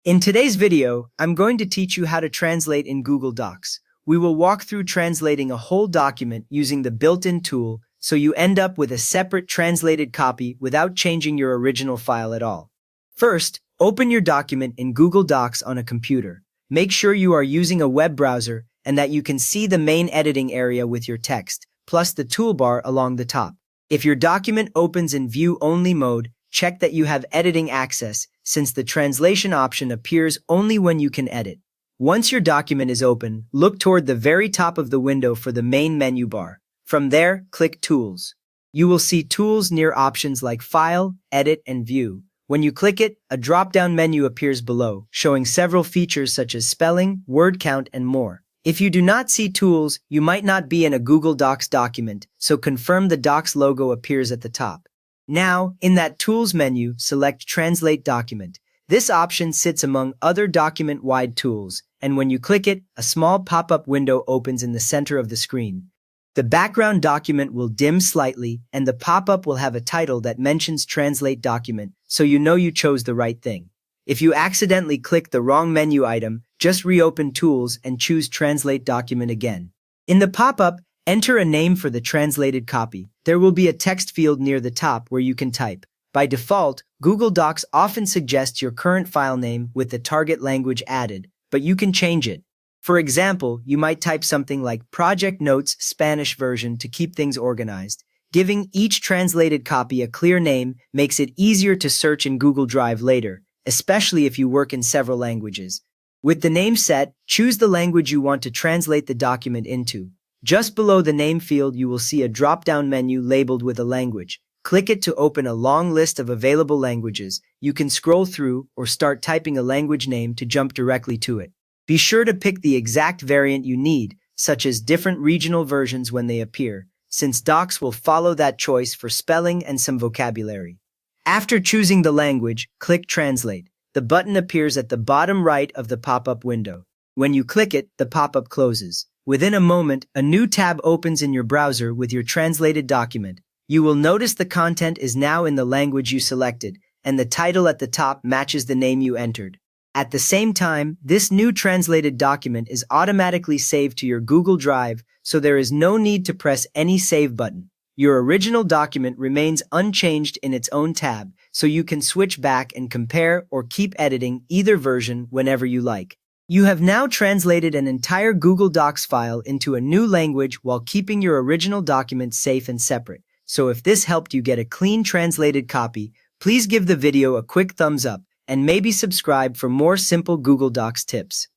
In today's video, I'm going to teach you how to translate in Google Docs. We will walk through translating a whole document using the built-in tool so you end up with a separate translated copy without changing your original file at all. First, open your document in Google Docs on a computer. Make sure you are using a web browser and that you can see the main editing area with your text, plus the toolbar along the top. If your document opens in view-only mode, check that you have editing access, since the translation option appears only when you can edit. Once your document is open, look toward the very top of the window for the main menu bar. From there, click Tools. You will see tools near options like File, Edit, and View. When you click it, a drop-down menu appears below, showing several features such as spelling, word count, and more. If you do not see tools, you might not be in a Google Docs document, so confirm the Docs logo appears at the top. Now, in that Tools menu, select Translate Document. This option sits among other document-wide tools, and when you click it, a small pop-up window opens in the center of the screen. The background document will dim slightly, and the pop-up will have a title that mentions Translate Document, so you know you chose the right thing. If you accidentally click the wrong menu item, just reopen Tools and choose Translate Document again. In the pop-up, enter a name for the translated copy. There will be a text field near the top where you can type. By default, Google Docs often suggests your current file name with the target language added, but you can change it. For example, you might type something like Project Notes Spanish version to keep things organized. Giving each translated copy a clear name makes it easier to search in Google Drive later, especially if you work in several languages. With the name set, choose the language you want to translate the document into. Just below the name field, you will see a drop-down menu labeled with a language. Click it to open a long list of available languages. You can scroll through or start typing a language name to jump directly to it. Be sure to pick the exact variant you need, such as different regional versions when they appear, since Docs will follow that choice for spelling and some vocabulary. After choosing the language, click Translate. The button appears at the bottom right of the pop-up window. When you click it, the pop-up closes. Within a moment, a new tab opens in your browser with your translated document. You will notice the content is now in the language you selected, and the title at the top matches the name you entered. At the same time, this new translated document is automatically saved to your Google Drive, so there is no need to press any save button. Your original document remains unchanged in its own tab, so you can switch back and compare or keep editing either version whenever you like. You have now translated an entire Google Docs file into a new language while keeping your original document safe and separate. So if this helped you get a clean translated copy, please give the video a quick thumbs up and maybe subscribe for more simple Google Docs tips.